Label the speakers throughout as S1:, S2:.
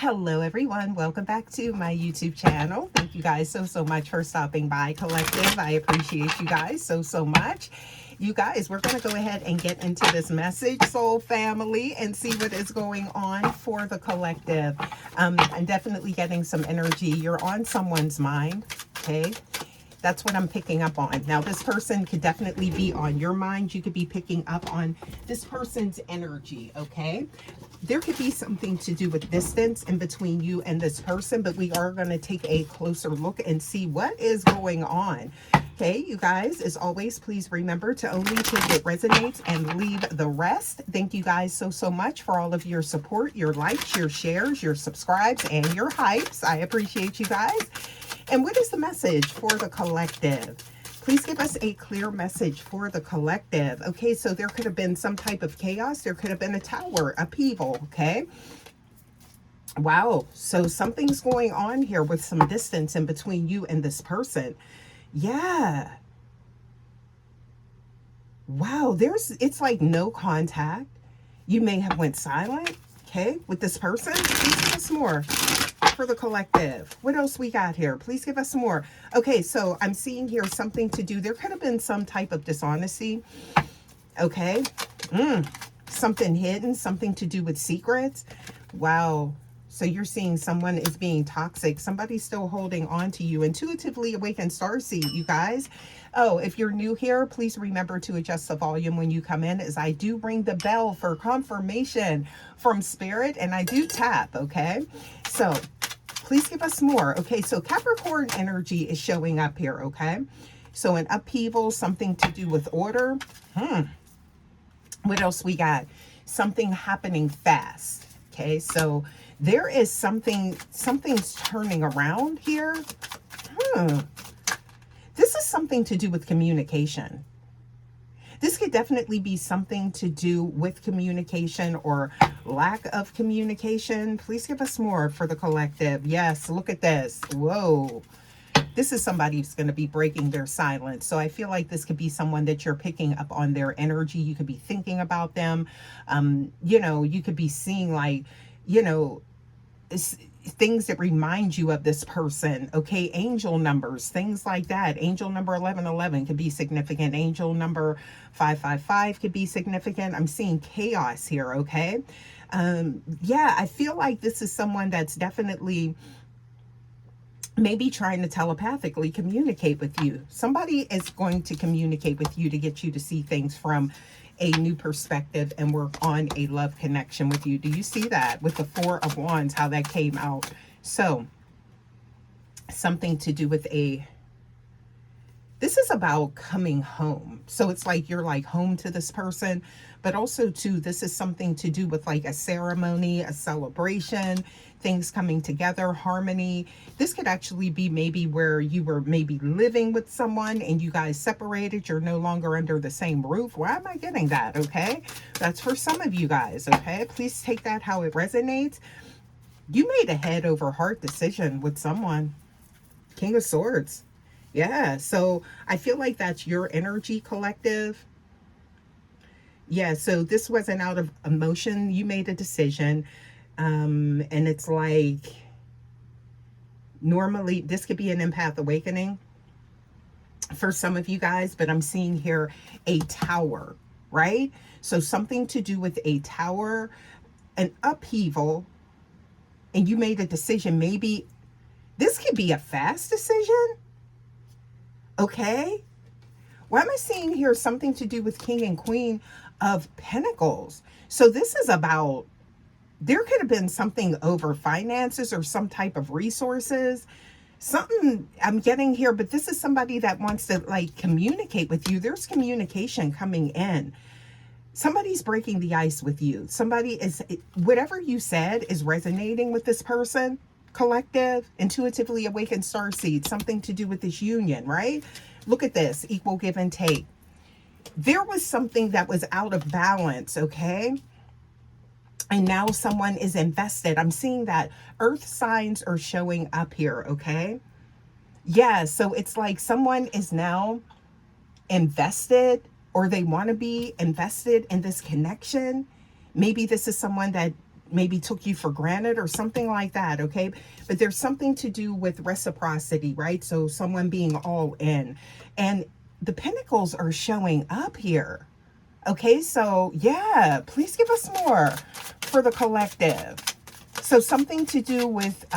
S1: Hello everyone, welcome back to my YouTube channel. Thank you guys so much for stopping by, Collective. I appreciate you guys so much. You guys, we're going to go ahead and get into this message, soul family, and see what is going on for the collective. I'm definitely getting some energy. You're on someone's mind, okay? That's what I'm picking up on. Now, this person could definitely be on your mind. You could be picking up on this person's energy, okay? There could be something to do with distance in between you and this person, but we are going to take a closer look and see what is going on. Okay, you guys, as always, please remember to only take what resonates and leave the rest. Thank you guys so much for all of your support, your likes, your shares, your subscribes, and your hypes. I appreciate you guys. And what is the message for the collective? Please give us a clear message for the collective. Okay, so there could have been some type of chaos. There could have been a tower upheaval, okay? Wow, so something's going on here with some distance in between you and this person. Yeah. Wow, it's like no contact. You may have went silent, okay, with this person. Please give us more for the collective. What else we got here? Please give us more. Okay, so I'm seeing here something to do. There could have been some type of dishonesty. Okay. Something hidden, something to do with secrets. Wow. So you're seeing someone is being toxic. Somebody's still holding on to you. Intuitively awakened starseed, you guys. Oh, if you're new here, please remember to adjust the volume when you come in, as I do ring the bell for confirmation from spirit, and I do tap, okay? So please give us more. Okay, so Capricorn energy is showing up here, okay? So an upheaval, something to do with order. What else we got? Something happening fast. Okay, so there is something's turning around here. This is something to do with communication. This could definitely be something to do with communication or lack of communication. Please give us more for the collective. Yes, look at this. Whoa. This is somebody who's going to be breaking their silence. So I feel like this could be someone that you're picking up on their energy. You could be thinking about them. You know, you could be seeing like, you know, things that remind you of this person. Okay, angel numbers, things like that. Angel number 1111 could be significant. Angel number 555 could be significant. I'm seeing chaos here. Okay, yeah, I feel like this is someone that's definitely maybe trying to telepathically communicate with you. Somebody is going to communicate with you to get you to see things from a new perspective and work on a love connection with you. Do you see that with the Four of Wands, how that came out? So something to do with this is about coming home. So it's like you're like home to this person, but also too, this is something to do with like a ceremony, a celebration, things coming together, harmony. This could actually be maybe where you were maybe living with someone and you guys separated. You're no longer under the same roof. Why am I getting that? Okay. That's for some of you guys. Okay. Please take that how it resonates. You made a head over heart decision with someone. King of Swords. Yeah, so I feel like that's your energy, collective. Yeah, so this wasn't out of emotion. You made a decision. And it's like, normally this could be an empath awakening for some of you guys, but I'm seeing here a tower, right? So something to do with a tower, an upheaval, and you made a decision. Maybe this could be a fast decision. Okay, why am I seeing here something to do with King and Queen of Pentacles? So this is about, there could have been something over finances or some type of resources. Something I'm getting here, but this is somebody that wants to like communicate with you. There's communication coming in. Somebody's breaking the ice with you. Somebody is, whatever you said is resonating with this person. Collective, intuitively awakened starseed, something to do with this union, right? Look at this, equal give and take. There was something that was out of balance, okay? And now someone is invested. I'm seeing that earth signs are showing up here, okay? Yeah, so it's like someone is now invested, or they want to be invested in this connection. Maybe this is someone that maybe took you for granted or something like that, okay? But there's something to do with reciprocity, right? So someone being all in. And the pentacles are showing up here. Okay, so yeah, please give us more for the collective. So something to do with,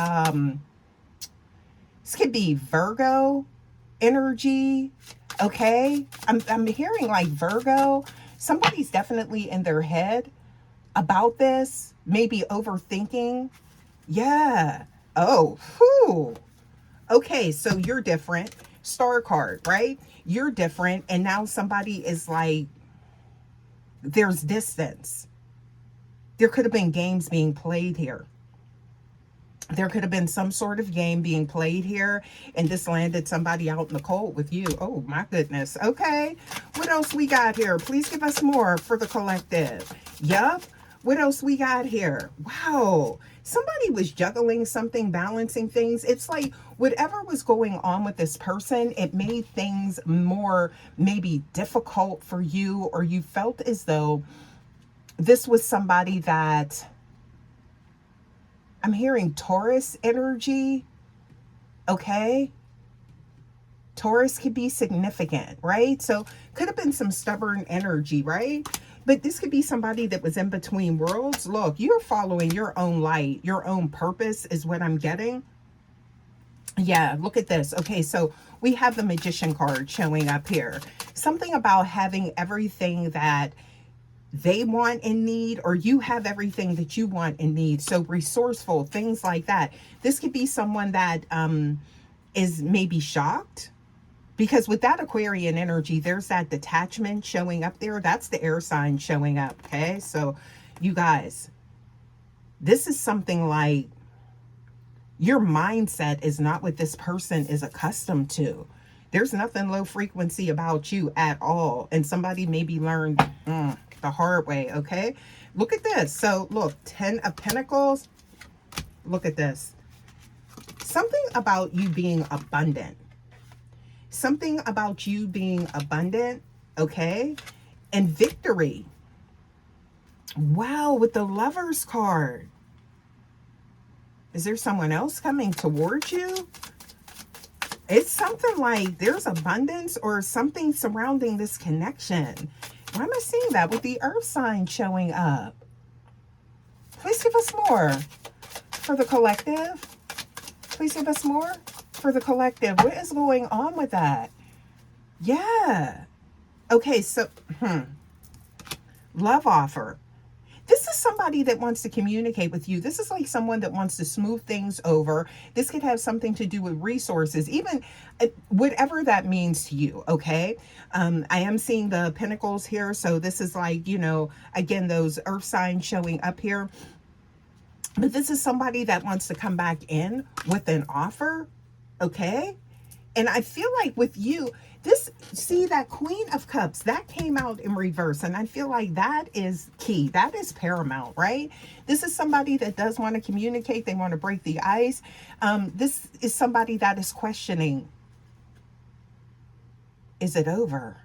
S1: this could be Virgo energy, okay? I'm hearing like Virgo. Somebody's definitely in their head about this, maybe overthinking. Yeah. Oh, whew. Okay, so you're different. Star card, right? You're different. And now somebody is like, there's distance. There could have been games being played here. There could have been some sort of game being played here, and this landed somebody out in the cold with you. Oh, my goodness. Okay. What else we got here? Please give us more for the collective. Yup. What else we got here? Wow. Somebody was juggling something, balancing things. It's like whatever was going on with this person, it made things more maybe difficult for you, or you felt as though this was somebody that, I'm hearing Taurus energy, okay? Taurus could be significant, right? So could have been some stubborn energy, right? But this could be somebody that was in between worlds. Look, you're following your own light, your own purpose is what I'm getting. Yeah, look at this. Okay, so we have the Magician card showing up here. Something about having everything that they want and need, or you have everything that you want and need. So resourceful, things like that. This could be someone that is maybe shocked, because with that Aquarian energy, there's that detachment showing up there. That's the air sign showing up. Okay, so you guys, this is something like your mindset is not what this person is accustomed to. There's nothing low frequency about you at all. And somebody maybe learned the hard way, okay? Look at this. So look, 10 of Pentacles. Look at this. Something about you being abundant. Something about you being abundant, okay? And victory. Wow, with the Lovers card. Is there someone else coming towards you? It's something like there's abundance or something surrounding this connection. Why am I seeing that with the Earth sign showing up? Please give us more for the collective. Please give us more for the collective. What is going on with that? Yeah. Okay, so, love offer. This is somebody that wants to communicate with you. This is like someone that wants to smooth things over. This could have something to do with resources, even whatever that means to you, okay? I am seeing the Pentacles here. So this is like, you know, again, those earth signs showing up here. But this is somebody that wants to come back in with an offer, okay? And I feel like with you, this, see that Queen of Cups, that came out in reverse. And I feel like that is key. That is paramount, right? This is somebody that does want to communicate. They want to break the ice. This is somebody that is questioning, is it over?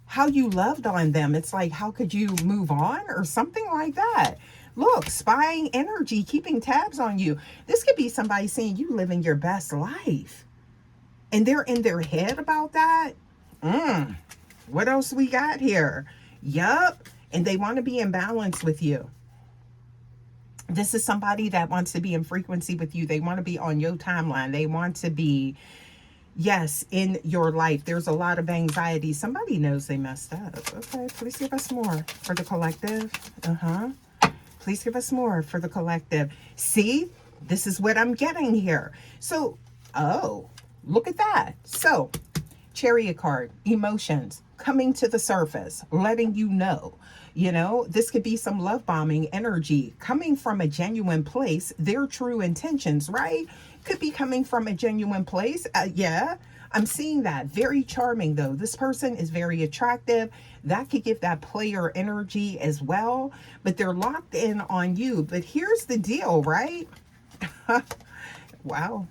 S1: How you loved on them. It's like, how could you move on or something like that? Look, spying energy, keeping tabs on you. This could be somebody saying you living your best life. And they're in their head about that. What else we got here? Yup. And they want to be in balance with you. This is somebody that wants to be in frequency with you. They want to be on your timeline. They want to be, yes, in your life. There's a lot of anxiety. Somebody knows they messed up. Okay, please give us more for the collective. Please give us more for the collective. See, this is what I'm getting here. So, oh, look at that. So, Chariot card, emotions coming to the surface, letting you know, this could be some love bombing energy coming from a genuine place, their true intentions, right? Could be coming from a genuine place. Yeah, I'm seeing that. Very charming, though. This person is very attractive. That could give that player energy as well, but they're locked in on you. But here's the deal, right? Wow.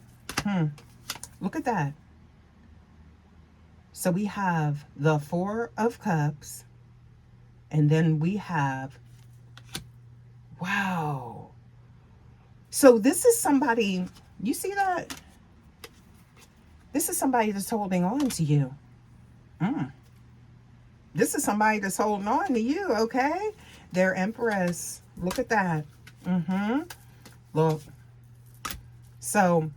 S1: Look at that. So we have the Four of Cups, and then we have Wow. So this is somebody, you see that? This is somebody that's holding on to you. Mm. This is somebody that's holding on to you, okay? Their Empress. Look at that. Mm-hmm. Look. So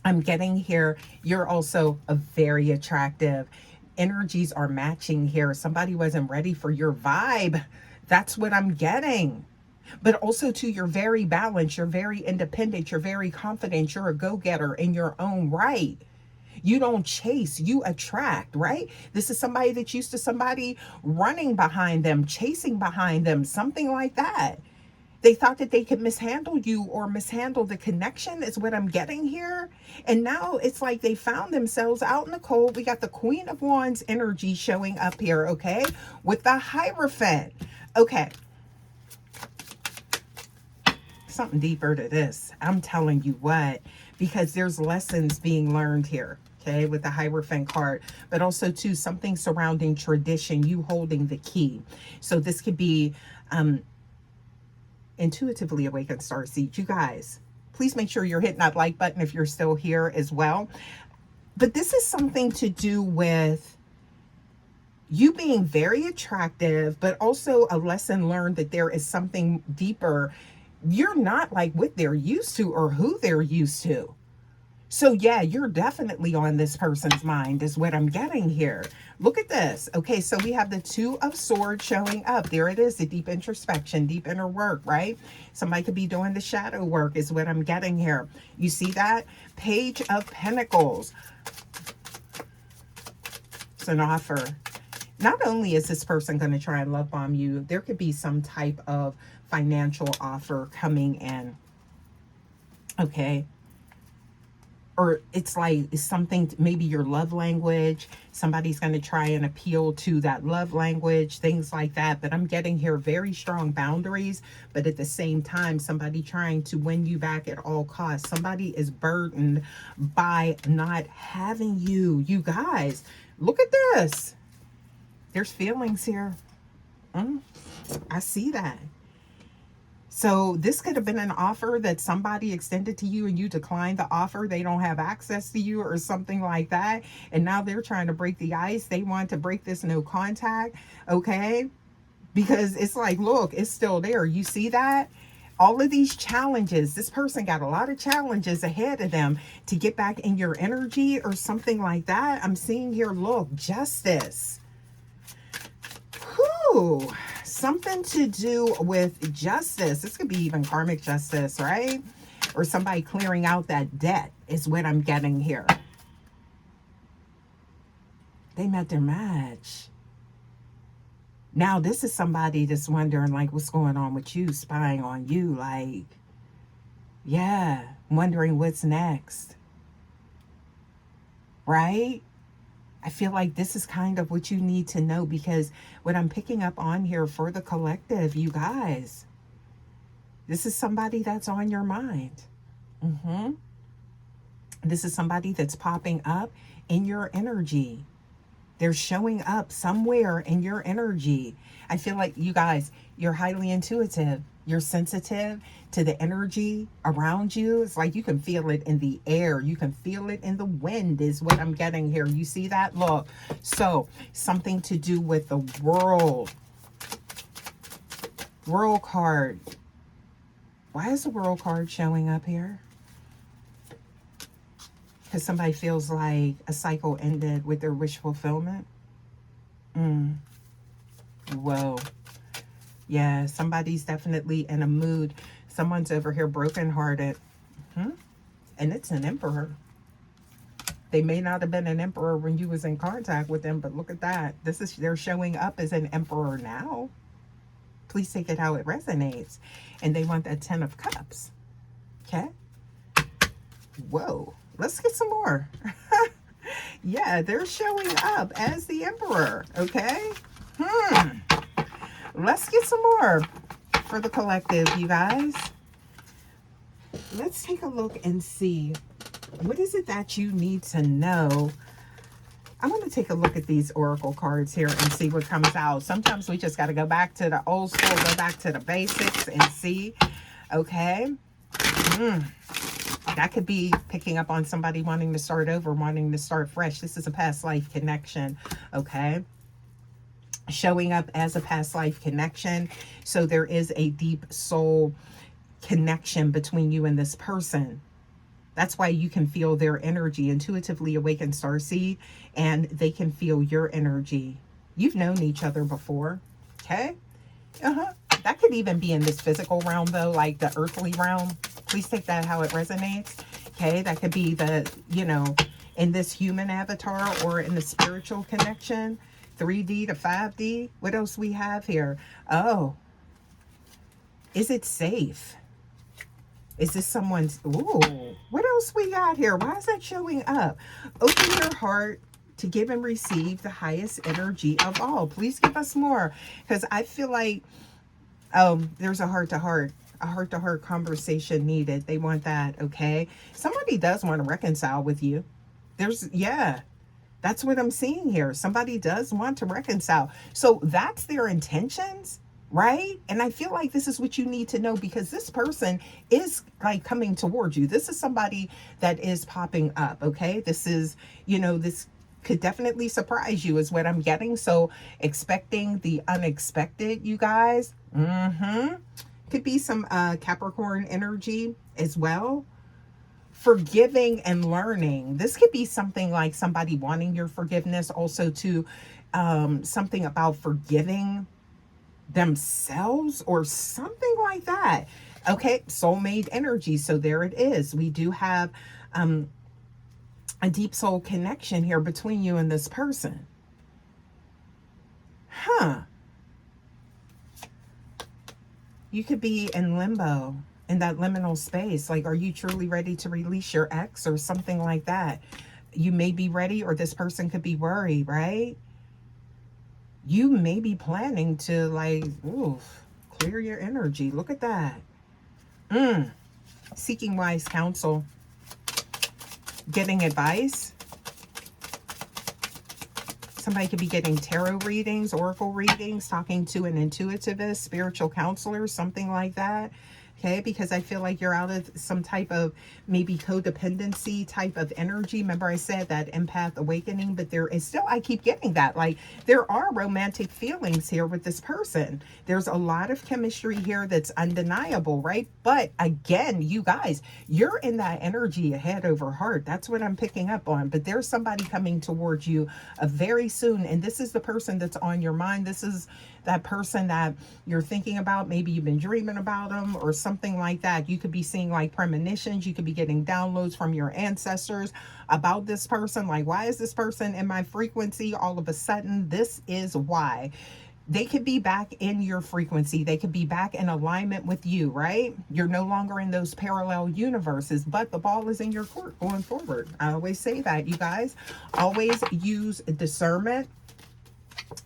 S1: I'm getting here, you're also a very attractive. Energies are matching here. Somebody wasn't ready for your vibe. That's what I'm getting. But also too, you're very balanced, you're very independent, you're very confident, you're a go-getter in your own right. You don't chase, you attract, right? This is somebody that's used to somebody running behind them, chasing behind them, something like that. They thought that they could mishandle you or mishandle the connection is what I'm getting here. And now it's like they found themselves out in the cold. We got the Queen of Wands energy showing up here, okay? With the Hierophant. Okay. Something deeper to this. I'm telling you what, because there's lessons being learned here. Okay, with the Hierophant card, but also too something surrounding tradition, you holding the key. So this could be intuitively awakened starseed. You guys, please make sure you're hitting that like button if you're still here as well. But this is something to do with you being very attractive, but also a lesson learned that there is something deeper. You're not like what they're used to or who they're used to. So yeah, you're definitely on this person's mind is what I'm getting here. Look at this. Okay, so we have the Two of Swords showing up. There it is, the deep introspection, deep inner work, right? Somebody could be doing the shadow work is what I'm getting here. You see that? Page of Pentacles. It's an offer. Not only is this person going to try and love bomb you, there could be some type of financial offer coming in. Okay. Or it's like it's something, maybe your love language. Somebody's going to try and appeal to that love language, things like that. But I'm getting here very strong boundaries. But at the same time, somebody trying to win you back at all costs. Somebody is burdened by not having you. You guys, look at this. There's feelings here. I see that. So this could have been an offer that somebody extended to you and you declined the offer. They don't have access to you or something like that. And now they're trying to break the ice. They want to break this no contact. Okay. Because it's like, look, it's still there. You see that? All of these challenges, this person got a lot of challenges ahead of them to get back in your energy or something like that. I'm seeing here, look, justice. Whew. Something to do with justice. This could be even karmic justice, right? Or somebody clearing out that debt is what I'm getting here. They met their match. Now this is somebody that's wondering like what's going on with you, spying on you, like, yeah, wondering what's next. Right? I feel like this is kind of what you need to know, because what I'm picking up on here for the collective, you guys, this is somebody that's on your mind. This is somebody that's popping up in your energy. They're showing up somewhere in your energy. I feel like you guys, you're highly intuitive. You're sensitive to the energy around you. It's like you can feel it in the air. You can feel it in the wind is what I'm getting here. You see that? Look. So something to do with the world. World card. Why is the world card showing up here? Because somebody feels like a cycle ended with their wish fulfillment. Whoa. Yeah, somebody's definitely in a mood. Someone's over here brokenhearted. And it's an emperor. They may not have been an emperor when you was in contact with them, but look at that. They're showing up as an emperor now. Please take it how it resonates. And they want that 10 of Cups. Okay. Whoa. Let's get some more. Yeah, they're showing up as the emperor. Okay. Let's get some more for the collective, you guys. Let's take a look and see what is it that you need to know I'm going to take a look at these oracle cards here and see what comes out. Sometimes we just got to go back to the old school, go back to the basics and see. Okay. That could be picking up on somebody wanting to start over, wanting to start fresh. This is a past life connection. Okay. Showing up as a past life connection. So there is a deep soul connection between you and this person. That's why you can feel their energy. Intuitively awakened starseed, and they can feel your energy. You've known each other before. Okay. That could even be in this physical realm, though, like the earthly realm. Please take that how it resonates. Okay. That could be the, you know, in this human avatar or in the spiritual connection. 3D to 5D. What else we have here? Oh, is it safe? Is this someone's... Ooh, what else we got here? Why is that showing up? Open your heart to give and receive the highest energy of all. Please give us more, because I feel like there's a heart-to-heart conversation needed. They want that, okay? Somebody does want to reconcile with you. Yeah, that's what I'm seeing here. Somebody does want to reconcile. So that's their intentions, right? And I feel like this is what you need to know, because this person is like coming towards you. This is somebody that is popping up, okay? This is, you know, this could definitely surprise you is what I'm getting. So expecting the unexpected, you guys. Could be some Capricorn energy as well. Forgiving and learning. This could be something like somebody wanting your forgiveness. Also to something about forgiving themselves or something like that. Okay, soulmate energy. So there it is. We do have a deep soul connection here between you and this person. You could be in limbo, in that liminal space. Like, are you truly ready to release your ex or something like that? You may be ready, or this person could be worried, right? You may be planning to, like, clear your energy. Look at that. Seeking wise counsel. Getting advice. Somebody could be getting tarot readings, oracle readings, talking to an intuitivist, spiritual counselor, something like that. Okay, because I feel like you're out of some type of maybe codependency type of energy. Remember I said that empath awakening, but there is still, I keep getting that. Like, there are romantic feelings here with this person. There's a lot of chemistry here that's undeniable, right? But again, you guys, you're in that energy of head over heart. That's what I'm picking up on. But there's somebody coming towards you very soon. And this is the person that's on your mind. This is that person that you're thinking about. Maybe you've been dreaming about them or something like that. You could be seeing like premonitions. You could be getting downloads from your ancestors about this person. Like, why is this person in my frequency all of a sudden? This is why. They could be back in your frequency. They could be back in alignment with you, right? You're no longer in those parallel universes, but the ball is in your court going forward. I always say that, you guys. Always use discernment.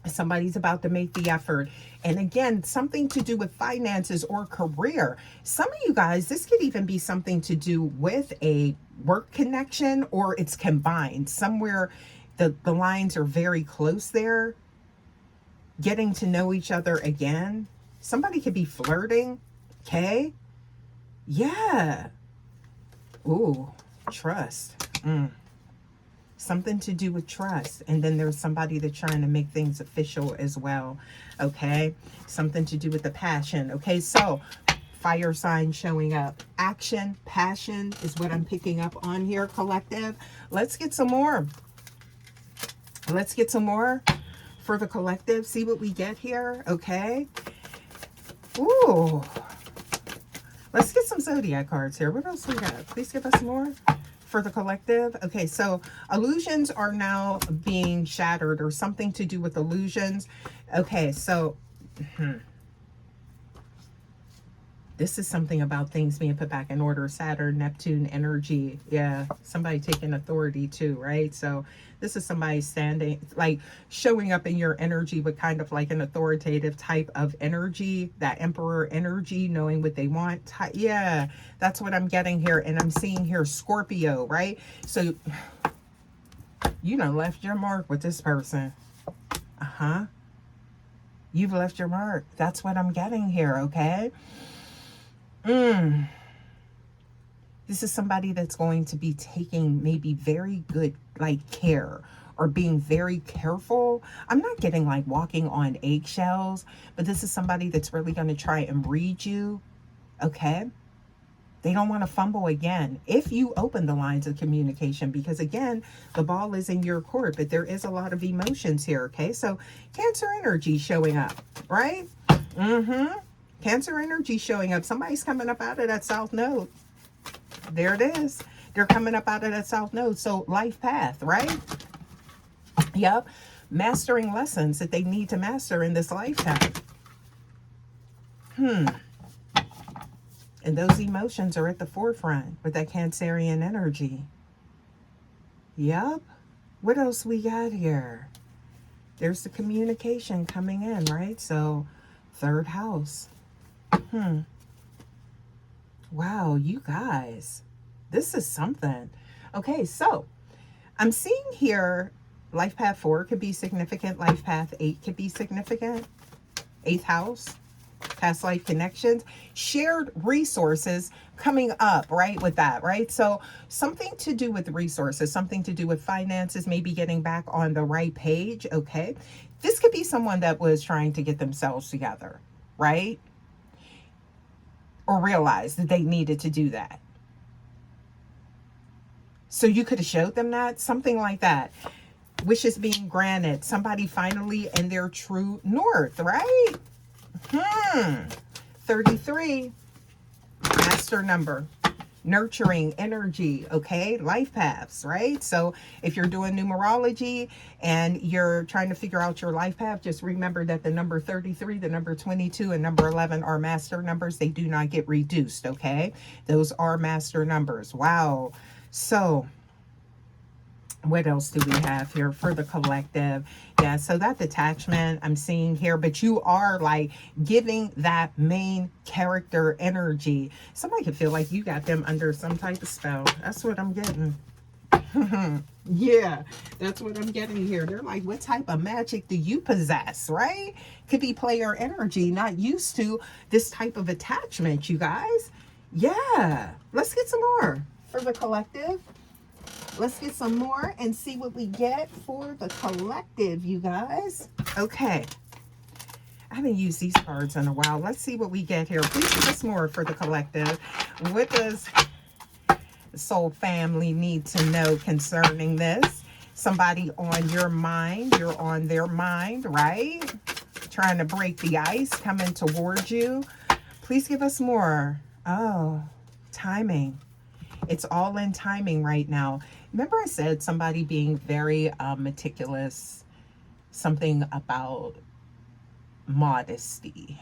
S1: Somebody's about to make the effort. And again, something to do with finances or career. Some of you guys, this could even be something to do with a work connection, or it's combined. Somewhere the lines are very close there. Getting to know each other again. Somebody could be flirting. Okay. Yeah. Ooh, trust. Something to do with trust. And then there's somebody that's trying to make things official as well. Okay. Something to do with the passion. Okay. So fire sign showing up. Action, passion is what I'm picking up on here, collective. Let's get some more. Let's get some more for the collective. See what we get here. Okay. Ooh. Let's get some zodiac cards here. What else we got? Please give us more for the collective. Okay, so illusions are now being shattered, or something to do with illusions. Okay, so this is something about things being put back in order. Saturn, Neptune energy. Yeah, somebody taking authority too, right? So this is somebody standing, like showing up in your energy with kind of like an authoritative type of energy, that emperor energy, knowing what they want. Yeah, that's what I'm getting here. And I'm seeing here Scorpio, right? So You done left your mark with this person. Uh-huh. You've left your mark. That's what I'm getting here, okay? This is somebody that's going to be taking maybe very good, like, care or being very careful. I'm not getting like walking on eggshells, but this is somebody that's really going to try and read you, okay? They don't want to fumble again if you open the lines of communication, because again, the ball is in your court, but there is a lot of emotions here, okay? So Cancer energy showing up, right? Cancer energy showing up. Somebody's coming up out of that South Node. There it is. They're coming up out of that South Node. So life path, right? Yep. Mastering lessons that they need to master in this lifetime. And those emotions are at the forefront with that Cancerian energy. Yep. What else we got here? There's the communication coming in, right? So, third house. Wow, you guys. This is something. Okay, so I'm seeing here life path 4 could be significant. Life path 8 could be significant. 8th house. Past life connections, shared resources coming up, right, with that, right? So something to do with resources, something to do with finances, maybe getting back on the right page, okay? This could be someone that was trying to get themselves together, right? Or realized that they needed to do that. So you could have showed them that, something like that. Wishes being granted, somebody finally in their true north, right? 33, master number, nurturing energy, okay? Life paths, right? So if you're doing numerology and you're trying to figure out your life path, just remember that the number 33, the number 22, and number 11 are master numbers. They do not get reduced, okay? Those are master numbers. Wow. So what else do we have here for the collective? Yeah, so that detachment I'm seeing here, but you are like giving that main character energy. Somebody could feel like you got them under some type of spell. That's what I'm getting. Yeah, that's what I'm getting here. They're like, what type of magic do you possess, right? Could be player energy, not used to this type of attachment, you guys. Yeah, let's get some more for the collective. Let's get some more and see what we get for the collective, you guys. Okay. I haven't used these cards in a while. Let's see what we get here. Please give us more for the collective. What does the soul family need to know concerning this? Somebody on your mind. You're on their mind, right? Trying to break the ice, coming towards you. Please give us more. Oh, timing. It's all in timing right now. Remember I said somebody being very meticulous, something about modesty,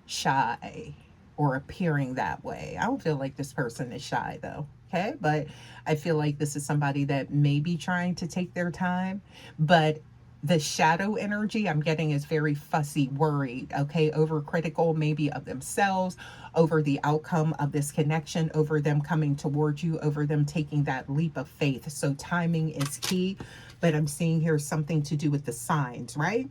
S1: shy, or appearing that way. I don't feel like this person is shy though, okay? But I feel like this is somebody that may be trying to take their time, but the shadow energy I'm getting is very fussy, worried, okay, overcritical maybe of themselves, over the outcome of this connection, over them coming towards you, over them taking that leap of faith. So timing is key, but I'm seeing here something to do with the signs, right?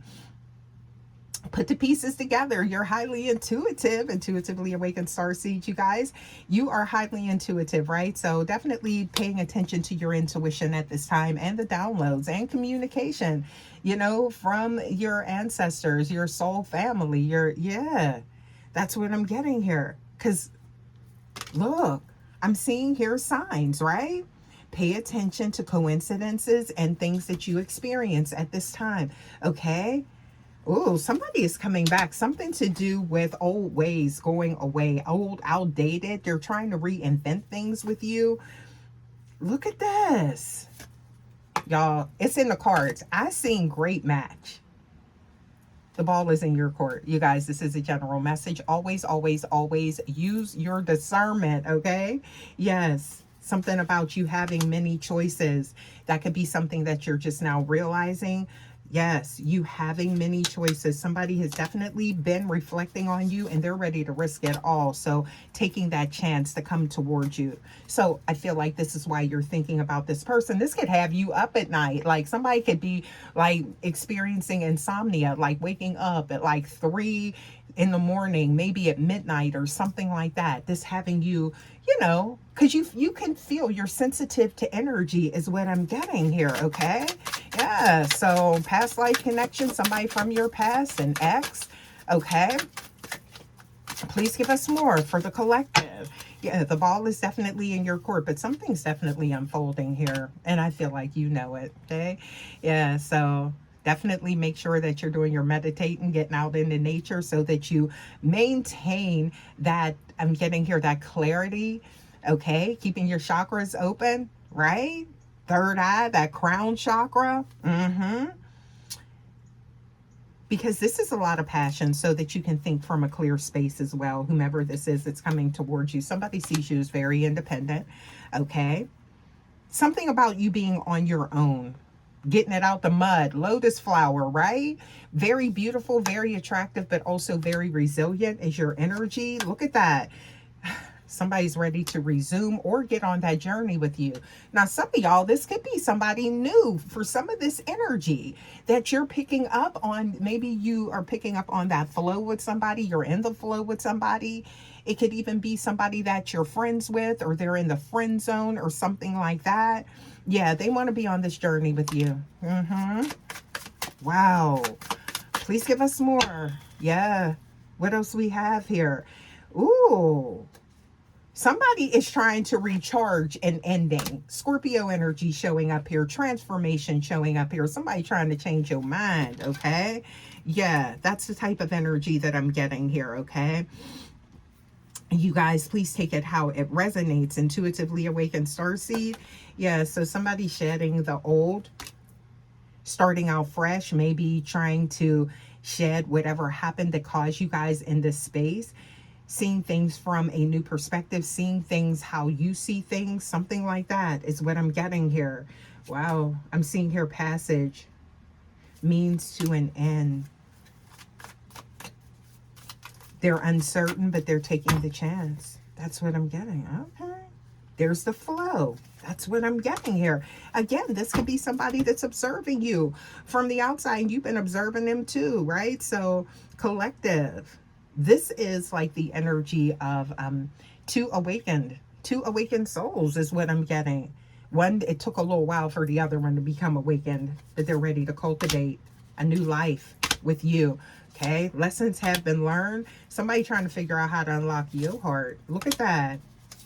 S1: Put the pieces together. You're highly intuitive, intuitively awakened starseed, you guys. You are highly intuitive, right? So definitely paying attention to your intuition at this time, and the downloads and communication, you know, from your ancestors, your soul family, yeah, that's what I'm getting here. Because look, I'm seeing here signs, right? Pay attention to coincidences and things that you experience at this time, okay? Oh, somebody is coming back. Something to do with old ways going away, old, outdated. They're trying to reinvent things with you. Look at this. Y'all, it's in the cards. I seen great match. The ball is in your court. You guys, this is a general message. Always, always, always use your discernment, okay? Yes. Something about you having many choices. That could be something that you're just now realizing. Yes, you having many choices. Somebody has definitely been reflecting on you and they're ready to risk it all. So taking that chance to come towards you. So I feel like this is why you're thinking about this person. This could have you up at night. Like somebody could be like experiencing insomnia, like waking up at like 3 in the morning, maybe at midnight or something like that. This having you, you know, because you can feel you're sensitive to energy is what I'm getting here, okay? Yeah, so past life connection, somebody from your past, an ex, okay? Please give us more for the collective. Yeah, the ball is definitely in your court, but something's definitely unfolding here, and I feel like you know it, okay? Yeah, so definitely make sure that you're doing your meditating, getting out into nature so that you maintain that, I'm getting here, that clarity, okay? Keeping your chakras open, right? Third eye, that crown chakra. Because this is a lot of passion so that you can think from a clear space as well. Whomever this is that's coming towards you. Somebody sees you as very independent, okay? Something about you being on your own, getting it out the mud, lotus flower, right? Very beautiful, very attractive, but also very resilient is your energy. Look at that. Somebody's ready to resume or get on that journey with you. Now, some of y'all, this could be somebody new for some of this energy that you're picking up on. Maybe you are picking up on that flow with somebody. You're in the flow with somebody. It could even be somebody that you're friends with, or they're in the friend zone or something like that. Yeah, they want to be on this journey with you. Wow. Please give us more. Yeah. What else we have here? Ooh. Somebody is trying to recharge an ending. Scorpio energy showing up here. Transformation showing up here. Somebody trying to change your mind, okay? Yeah, that's the type of energy that I'm getting here, okay? You guys, please take it how it resonates. Intuitively awakened starseed. Yeah, so somebody shedding the old, starting out fresh, maybe trying to shed whatever happened that caused you guys in this space. Seeing things from a new perspective, seeing things how you see things, something like that is what I'm getting here. Wow, I'm seeing here passage, means to an end. They're uncertain, but they're taking the chance. That's what I'm getting. Okay. There's the flow. That's what I'm getting here. Again, this could be somebody that's observing you from the outside, and you've been observing them too, right? So collective. This is like the energy of two awakened souls is what I'm getting. One, it took a little while for the other one to become awakened, but they're ready to cultivate a new life with you. Okay, lessons have been learned. Somebody trying to figure out how to unlock your heart. Look at that.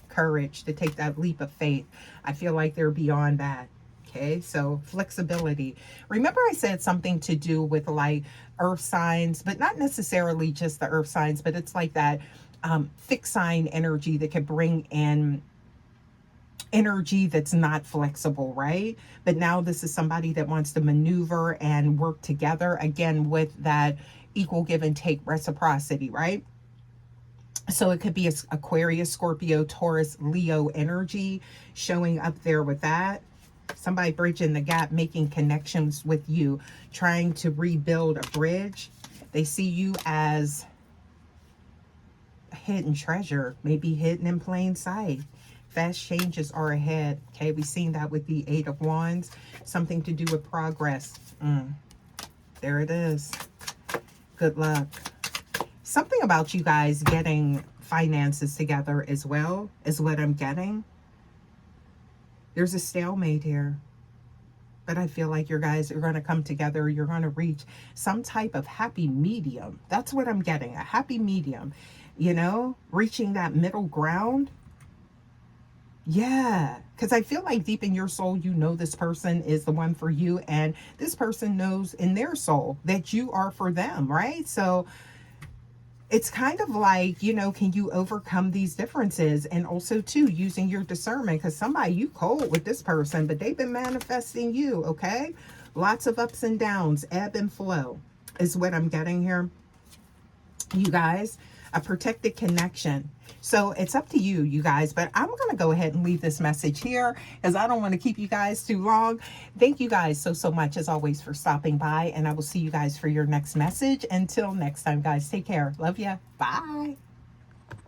S1: Courage to take that leap of faith. I feel like they're beyond that. Okay, so flexibility. Remember I said something to do with like earth signs, but not necessarily just the earth signs, but it's like that fixed sign energy that could bring in energy that's not flexible, right? But now this is somebody that wants to maneuver and work together, again, with that equal give and take reciprocity, right? So it could be Aquarius, Scorpio, Taurus, Leo energy showing up there with that. Somebody bridging the gap, making connections with you, trying to rebuild a bridge. They see you as a hidden treasure, maybe hidden in plain sight. Fast changes are ahead. Okay, we've seen that with the Eight of Wands. Something to do with progress. There it is. Good luck. Something about you guys getting finances together as well is what I'm getting. There's a stalemate here. But I feel like you guys are going to come together. You're going to reach some type of happy medium. That's what I'm getting. A happy medium. You know, reaching that middle ground. Yeah, because I feel like deep in your soul, you know this person is the one for you. And this person knows in their soul that you are for them, right? So it's kind of like, you know, can you overcome these differences? And also, too, using your discernment, because somebody, you cold with this person, but they've been manifesting you, okay? Lots of ups and downs, ebb and flow is what I'm getting here. You guys, a protected connection. So it's up to you, you guys, but I'm going to go ahead and leave this message here as I don't want to keep you guys too long. Thank you guys so much as always for stopping by, and I will see you guys for your next message. Until next time, guys, take care. Love ya. Bye.